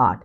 8,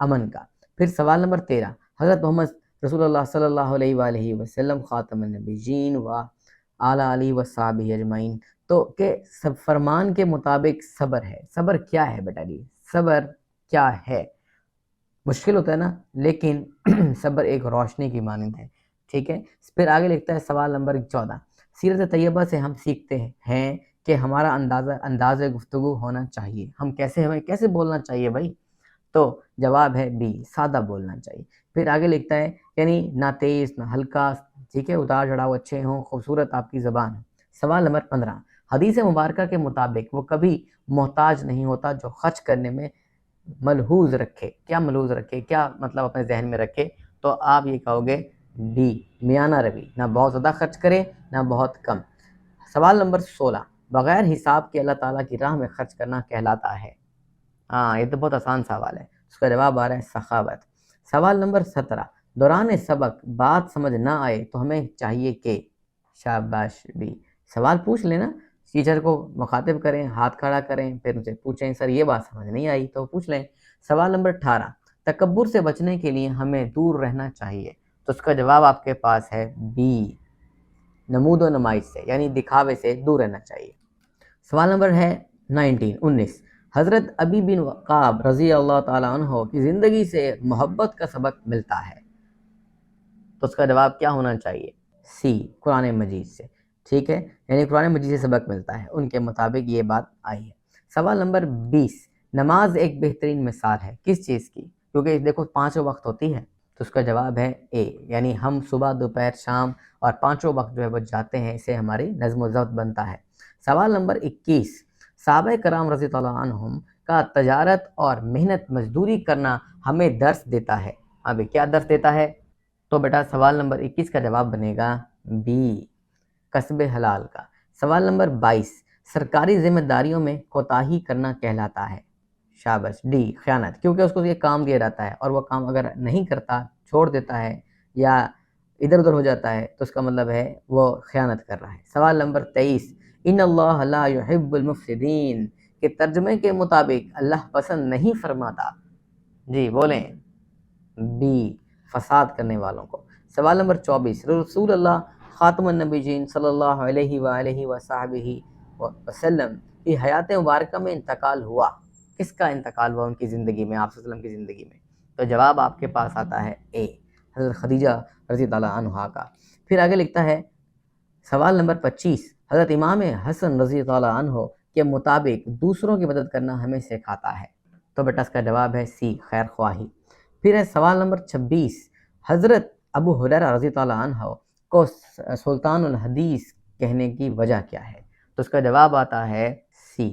امن کا۔ پھر سوال نمبر 13، حضرت محمد رسول اللہ صلی اللہ علیہ وآلہ وسلم خاتم النبیین و اعلیٰ علیہ وصحبہ اجمعین، تو کہ سب فرمان کے مطابق صبر ہے۔ صبر کیا ہے بیٹا جی؟ صبر کیا ہے؟ مشکل ہوتا ہے نا، لیکن صبر ایک روشنی کی مانند ہے، ٹھیک ہے۔ پھر آگے لکھتا ہے سوال نمبر 14، سیرت طیبہ سے ہم سیکھتے ہیں کہ ہمارا انداز گفتگو ہونا چاہیے، ہمیں کیسے بولنا چاہیے بھائی؟ تو جواب ہے بی، سادہ بولنا چاہیے۔ پھر آگے لکھتا ہے یعنی نہ تیز نہ ہلکا، ٹھیک ہے، اتار چڑھاؤ اچھے ہوں، خوبصورت آپ کی زبان ہو۔ سوال نمبر 15، حدیث مبارکہ کے مطابق وہ کبھی محتاج نہیں ہوتا جو خرچ کرنے میں ملحوظ رکھے۔ کیا ملحوظ رکھے؟ کیا مطلب اپنے ذہن میں رکھے؟ تو آپ یہ کہو گے ڈی، میانہ روی، نہ بہت زیادہ خرچ کرے نہ بہت کم۔ سوال نمبر 16، بغیر حساب کے اللہ تعالیٰ کی راہ میں خرچ کرنا کہلاتا ہے؟ ہاں، یہ تو بہت آسان سوال ہے، اس کا جواب آ رہا ہے سخاوت۔ سوال نمبر 17، دوران سبق بات سمجھ نہ آئے تو ہمیں چاہیے کہ، شاباش بھی، سوال پوچھ لینا، ٹیچر کو مخاطب کریں، ہاتھ کھڑا کریں، پھر ان سے پوچھیں سر یہ بات سمجھ نہیں آئی تو پوچھ لیں۔ سوال نمبر 18، تکبر سے بچنے کے لیے ہمیں دور رہنا چاہیے، تو اس کا جواب آپ کے پاس ہے بی، نمود و نمائش سے، یعنی دکھاوے سے دور رہنا چاہیے۔ سوال نمبر ہے 19، حضرت ابی بن وقاب رضی اللہ تعالیٰ عنہ کی زندگی سے محبت کا سبق ملتا ہے، تو اس کا جواب کیا ہونا چاہیے؟ سی، قرآن مجید سے، ٹھیک ہے، یعنی قرآن مجید سے سبق ملتا ہے، ان کے مطابق یہ بات آئی ہے۔ سوال نمبر 20، نماز ایک بہترین مثال ہے کس چیز کی؟ کیونکہ دیکھو 5 وقت ہوتی ہے، تو اس کا جواب ہے اے، یعنی ہم صبح دوپہر شام اور 5 وقت جو ہے وہ جاتے ہیں، اسے ہماری نظم و ضبط بنتا ہے۔ سوال نمبر 21، صحابہ کرام رضی اللہ عنہم کا تجارت اور محنت مزدوری کرنا ہمیں درس دیتا ہے، ابھی کیا درس دیتا ہے؟ تو بیٹا سوال نمبر 21 کا جواب بنے گا بی، کسب حلال کا۔ سوال نمبر 22، سرکاری ذمہ داریوں میں کوتاہی کرنا کہلاتا ہے، شاباش ڈی، خیانت، کیونکہ اس کو یہ کام دیا جاتا ہے اور وہ کام اگر نہیں کرتا، چھوڑ دیتا ہے یا ادھر ادھر ہو جاتا ہے تو اس کا مطلب ہے وہ خیانت کر رہا ہے۔ سوال نمبر 23، ان اللہ لا يحب المفسدین کے ترجمے کے مطابق اللہ پسند نہیں فرماتا، جی بولیں بی، فساد کرنے والوں کو۔ سوال نمبر 24، رسول اللہ خاتم النبیین صلی اللہ علیہ وآلہ وصحبہ وسلم کی حیات مبارکہ میں انتقال ہوا، کس کا انتقال ہوا ان کی زندگی میں، آپ صلی اللہ علیہ وسلم کی زندگی میں؟ تو جواب آپ کے پاس آتا ہے اے، حضرت خدیجہ رضی اللہ عنہا کا۔ پھر آگے لکھتا ہے سوال نمبر 25، حضرت امام حسن رضی اللہ عنہ کے مطابق دوسروں کی مدد کرنا ہمیں سکھاتا ہے، تو بیٹا اس کا جواب ہے سی، خیر خواہی۔ پھر ہے سوال نمبر 26، حضرت ابو ہریرہ رضی اللہ عنہ کو سلطان الحدیث کہنے کی وجہ کیا ہے؟ تو اس کا جواب آتا ہے سی،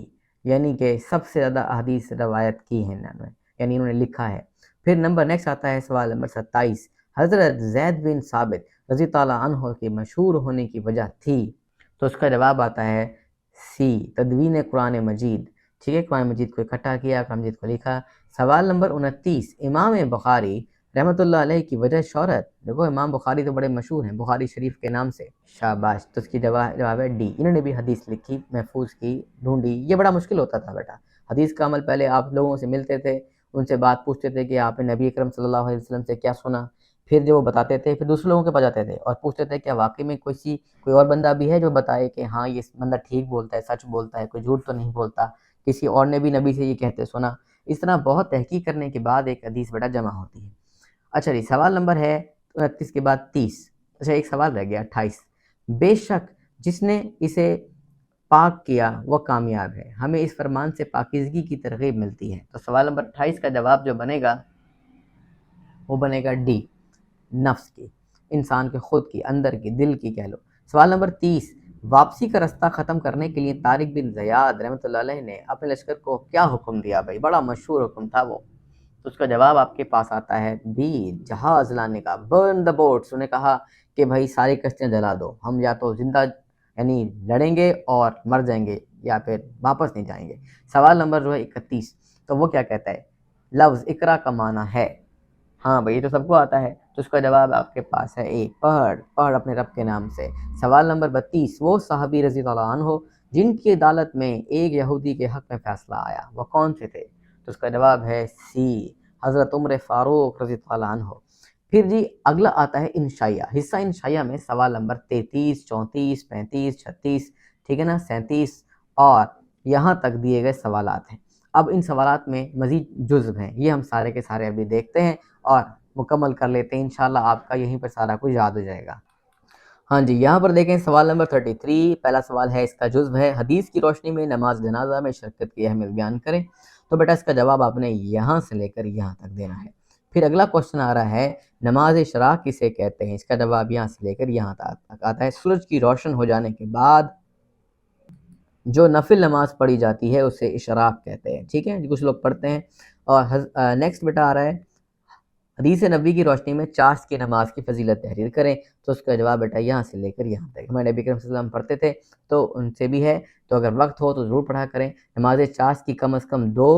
یعنی کہ سب سے زیادہ احادیث روایت کی ہیں انہوں نے، یعنی انہوں نے لکھا ہے۔ پھر نیکسٹ آتا ہے سوال نمبر 27، حضرت زید بن ثابت رضی اللہ عنہ کے مشہور ہونے کی وجہ تھی، تو اس کا جواب آتا ہے سی، تدوین قرآن مجید، ٹھیک ہے، قرآن مجید کو اکٹھا کیا، قرآن مجید کو لکھا۔ سوال نمبر 29، امام بخاری رحمۃ اللہ علیہ کی وجہ شہرت، دیکھو امام بخاری تو بڑے مشہور ہیں بخاری شریف کے نام سے، شاباش، تو اس کی جواب ہے ڈی، انہوں نے بھی حدیث لکھی، محفوظ کی، ڈھونڈی۔ یہ بڑا مشکل ہوتا تھا بیٹا، حدیث کا عمل پہلے آپ لوگوں سے ملتے تھے، ان سے بات پوچھتے تھے کہ آپ نے نبی اکرم صلی اللہ علیہ وسلم سے کیا سنا، پھر جو وہ بتاتے تھے پھر دوسرے لوگوں کے پاس جاتے تھے اور پوچھتے تھے کیا واقعی میں کوئی اور بندہ بھی ہے جو بتائے کہ ہاں یہ بندہ ٹھیک بولتا ہے، سچ بولتا ہے، کوئی جھوٹ تو نہیں بولتا، کسی اور نے بھی نبی سے یہ کہتے سنا۔ اس طرح بہت تحقیق کرنے کے بعد ایک حدیث بیٹا جمع ہوتی ہے۔ اچھا جی، سوال نمبر ہے 29 کے بعد 30، اچھا ایک سوال رہ گیا 28، بے شک جس نے اسے پاک کیا وہ کامیاب ہے، ہمیں اس فرمان سے پاکیزگی کی ترغیب ملتی ہے، تو سوال نمبر 28 کا جواب جو بنے گا وہ بنے گا ڈی، نفس کی، انسان کے خود کی، اندر کی، دل کی کہہ لو۔ سوال نمبر 30، واپسی کا رستہ ختم کرنے کے لیے طارق بن زیاد رحمۃ اللہ علیہ نے اپنے لشکر کو کیا حکم دیا بھائی؟ بڑا مشہور حکم تھا وہ، تو اس کا جواب آپ کے پاس آتا ہے بی، جہاز لانے کا، برن دا بوٹس، انہیں کہا کہ بھائی ساری کشتیاں جلا دو، ہم یا تو زندہ یعنی لڑیں گے اور مر جائیں گے یا پھر واپس نہیں جائیں گے۔ سوال نمبر جو ہے 31، تو وہ کیا کہتا ہے؟ لفظ اقرا کا معنی ہے، ہاں بھائی یہ تو سب کو آتا ہے، تو اس کا جواب آپ کے پاس ہے اے، پڑھ اپنے رب کے نام سے۔ سوال نمبر 32، وہ صحابی رضی اللہ عنہ جن کی عدالت میں ایک یہودی کے حق میں فیصلہ آیا وہ کون سے تھے؟ تو اس کا جواب ہے سی، حضرت عمر فاروق رضی اللہ عنہ. پھر جی اگلا آتا ہے انشائیہ. حصہ انشائیہ میں سوال نمبر 33، 34، 35، 36، ٹھیک ہے نا، 37 اور یہاں تک دیے گئے سوالات ہیں. اب ان سوالات میں مزید جزو ہیں، یہ ہم سارے کے سارے ابھی دیکھتے ہیں اور مکمل کر لیتے ہیں. انشاءاللہ آپ کا یہیں پر سارا کچھ یاد ہو جائے گا. ہاں جی، یہاں پر دیکھیں سوال نمبر 33. پہلا سوال ہے، اس کا جزو ہے حدیث کی روشنی میں نماز جنازہ میں شرکت کی اہمیت بیان کریں. تو بیٹا اس کا جواب آپ نے یہاں سے لے کر یہاں تک دینا ہے. پھر اگلا کوشچن آ رہا ہے، نماز اشراق کسے کہتے ہیں؟ اس کا جواب یہاں سے لے کر یہاں تک آتا ہے، سورج کی روشن ہو جانے کے بعد جو نفل نماز پڑھی جاتی ہے اسے اشراق کہتے ہیں. ٹھیک ہے، کچھ لوگ پڑھتے ہیں. اور نیکسٹ بیٹا آ رہا ہے، حدیث نبی کی روشنی میں چاشت کی نماز کی فضیلت تحریر کریں. تو اس کا جواب بیٹا یہاں سے لے کر یہاں تک. ہمارے نبی کریم صلی اللہ علیہ وسلم پڑھتے تھے تو ان سے بھی ہے، تو اگر وقت ہو تو ضرور پڑھا کریں. نماز چاشت کی کم از کم 2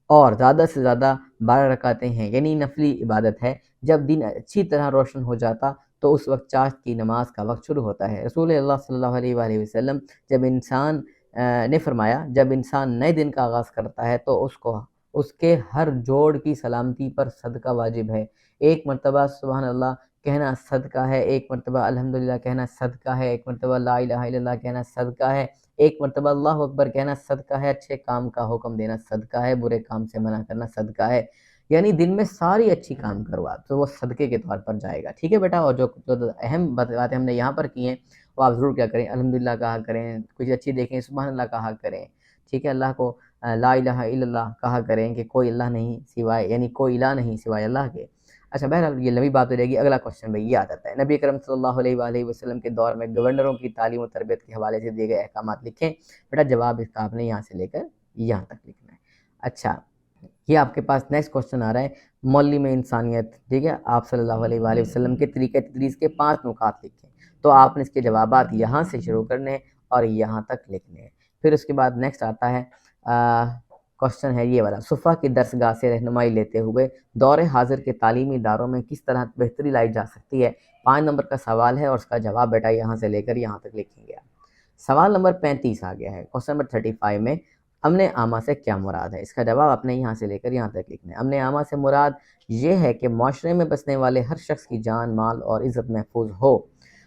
اور زیادہ سے زیادہ 12 رکعتیں ہیں، یعنی نفلی عبادت ہے. جب دن اچھی طرح روشن ہو جاتا تو اس وقت چاشت کی نماز کا وقت شروع ہوتا ہے. رسول اللہ صلی اللہ علیہ وآلہ وسلم نے فرمایا، جب انسان نئے دن کا آغاز کرتا ہے تو اس کے ہر جوڑ کی سلامتی پر صدقہ واجب ہے. ایک مرتبہ سبحان اللہ کہنا صدقہ ہے، ایک مرتبہ الحمدللہ کہنا صدقہ ہے، ایک مرتبہ لا الہ الا اللہ کہنا صدقہ ہے، ایک مرتبہ اللہ اکبر کہنا صدقہ ہے، اچھے کام کا حکم دینا صدقہ ہے، برے کام سے منع کرنا صدقہ ہے. یعنی دن میں ساری اچھی کام کروا تو وہ صدقے کے طور پر جائے گا. ٹھیک ہے بیٹا، اور جو اہم باتیں ہم نے یہاں پر کی ہیں وہ آپ ضرور کیا کریں، الحمدللہ کہا کریں، کچھ اچھی دیکھیں سبحان اللہ کہا کریں. ٹھیک ہے، اللہ کو لا الہ الا اللہ کہا کریں کہ کوئی اللہ نہیں سوائے، یعنی کوئی الہ نہیں سوائے اللہ کے. اچھا بہرحال یہ لمبی بات ہو جائے گی. اگلا کوشچن بھائی یہ آ جاتا ہے، نبی کرم صلی اللہ علیہ وآلہ وسلم کے دور میں گورنروں کی تعلیم و تربیت کے حوالے سے دیے گئے احکامات لکھیں. بیٹا جواب اس کا آپ نے یہاں سے لے کر یہاں تک لکھنا ہے. اچھا یہ آپ کے پاس نیکسٹ کوشچن آ رہا ہے، معلم انسانیت. ٹھیک ہے، آپ صلی اللہ علیہ وآلہ وسلم کے طریقہ تدریس کے 5 نکات لکھیں. تو آپ نے اس کے جوابات یہاں سے شروع کرنے ہیں اور یہاں تک لکھنے ہیں. پھر اس کے بعد نیکسٹ آتا ہے کوشچن ہے یہ والا، صفحہ کی درسگاہ سے رہنمائی لیتے ہوئے دور حاضر کے تعلیمی اداروں میں کس طرح بہتری لائی جا سکتی ہے؟ 5 نمبر کا سوال ہے اور اس کا جواب بیٹا یہاں سے لے کر یہاں تک لکھیں گے. سوال نمبر 35 آ گیا ہے. کوشچن نمبر 35 میں امن عامہ سے کیا مراد ہے؟ اس کا جواب آپ نے یہاں سے لے کر یہاں تک لکھنا ہے. امن عامہ سے مراد یہ ہے کہ معاشرے میں بسنے والے ہر شخص کی جان، مال اور عزت محفوظ ہو.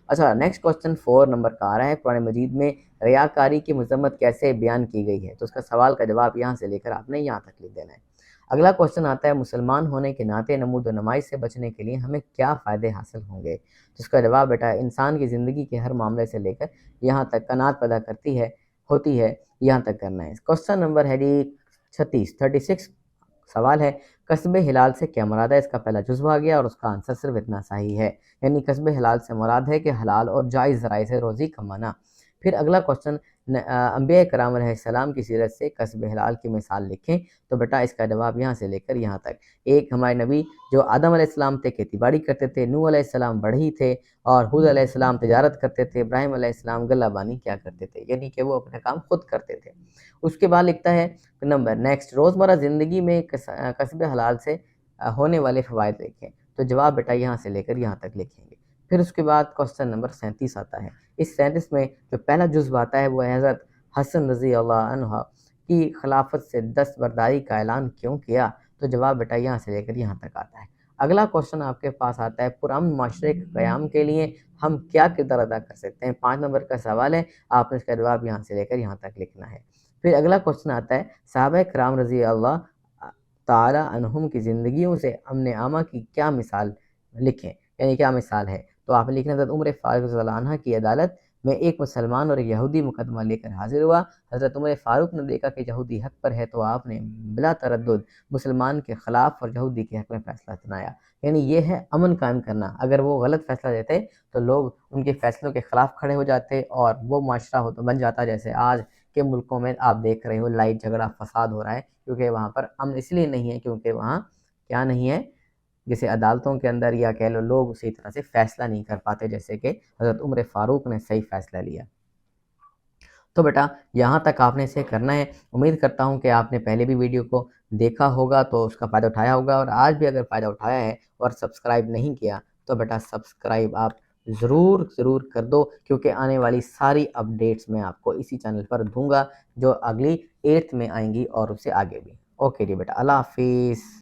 اچھا نیکسٹ کوشچن 4 نمبر کا آ رہا ہے، قرآن مجید میں ریاکاری کی مذمت کیسے بیان کی گئی ہے؟ تو اس کا سوال کا جواب یہاں سے لے کر آپ نے یہاں تک لکھ دینا ہے. اگلا کوشچن آتا ہے، مسلمان ہونے کے ناطے نمود و نمائش سے بچنے کے لیے ہمیں کیا فائدے حاصل ہوں گے؟ تو اس کا جواب بیٹا انسان کی زندگی کے ہر معاملے سے لے کر یہاں تک قناعت پیدا ہوتی ہے یہاں تک کرنا ہے. کوشچن نمبر ہے جی 36 سوال ہے، کسب حلال سے کیا مراد ہے؟ اس کا پہلا جزو آ گیا اور اس کا آنسر صرف اتنا صحیح ہے، یعنی کسب حلال سے مراد ہے کہ حلال اور جائز ذرائع سے روزی کمانا. پھر اگلا کوشچن، انبیاء کرام علیہ السلام کی سیرت سے کسب حلال کی مثال لکھیں. تو بیٹا اس کا جواب یہاں سے لے کر یہاں تک. ایک ہمارے نبی جو آدم علیہ السلام تھے کھیتی باڑی کرتے تھے، نوح علیہ السلام بڑھئی تھے، اور حود علیہ السلام تجارت کرتے تھے، ابراہیم علیہ السلام غلہ بانی کیا کرتے تھے، یعنی کہ وہ اپنے کام خود کرتے تھے. اس کے بعد لکھتا ہے نیکسٹ، روزمرہ زندگی میں کسب حلال سے ہونے والے فوائد لکھیں. تو جواب بیٹا یہاں سے لے کر یہاں تک لکھیں گے. پھر اس کے بعد کوشچن نمبر 37 آتا ہے. اس 37 میں جو پہلا جزو آتا ہے وہ حضرت حسن رضی اللہ عنہ کی خلافت سے دستبرداری کا اعلان کیوں کیا؟ تو جواب بیٹا یہاں سے لے کر یہاں تک آتا ہے. اگلا کوشچن آپ کے پاس آتا ہے، پرامن معاشرے کے قیام کے لیے ہم کیا کردار ادا کر سکتے ہیں؟ 5 نمبر کا سوال ہے، آپ نے اس کا جواب یہاں سے لے کر یہاں تک لکھنا ہے. پھر اگلا کوشچن آتا ہے، صحابہ کرام رضی اللہ تعالی عنہم کی زندگیوں سے امن عامہ کی کیا مثال لکھیں، یعنی کیا مثال ہے؟ تو آپ نے لکھنا حضرت عمر فاروق رضی اللہ عنہ کی عدالت میں ایک مسلمان اور ایک یہودی مقدمہ لے کر حاضر ہوا. حضرت عمر فاروق نے دیکھا کہ یہودی حق پر ہے تو آپ نے بلا تردد مسلمان کے خلاف اور یہودی کے حق میں فیصلہ سنایا. یعنی یہ ہے امن قائم کرنا. اگر وہ غلط فیصلہ دیتے تو لوگ ان کے فیصلوں کے خلاف کھڑے ہو جاتے اور وہ معاشرہ بن جاتا جیسے آج کے ملکوں میں آپ دیکھ رہے ہو لڑائی جھگڑا فساد ہو رہا ہے، کیونکہ وہاں پر امن اس لیے نہیں ہے کیونکہ وہاں کیا نہیں ہے، جیسے عدالتوں کے اندر یا کہہ لو لوگ اسی طرح سے فیصلہ نہیں کر پاتے جیسے کہ حضرت عمر فاروق نے صحیح فیصلہ لیا. تو بیٹا یہاں تک آپ نے اسے کرنا ہے. امید کرتا ہوں کہ آپ نے پہلے بھی ویڈیو کو دیکھا ہوگا تو اس کا فائدہ اٹھایا ہوگا، اور آج بھی اگر فائدہ اٹھایا ہے اور سبسکرائب نہیں کیا تو بیٹا سبسکرائب آپ ضرور کر دو، کیونکہ آنے والی ساری اپڈیٹس میں آپ کو اسی چینل پر دوں گا جو اگلی 8th میں آئیں گی اور اس سے آگے بھی. اوکے جی بیٹا، اللہ حافظ.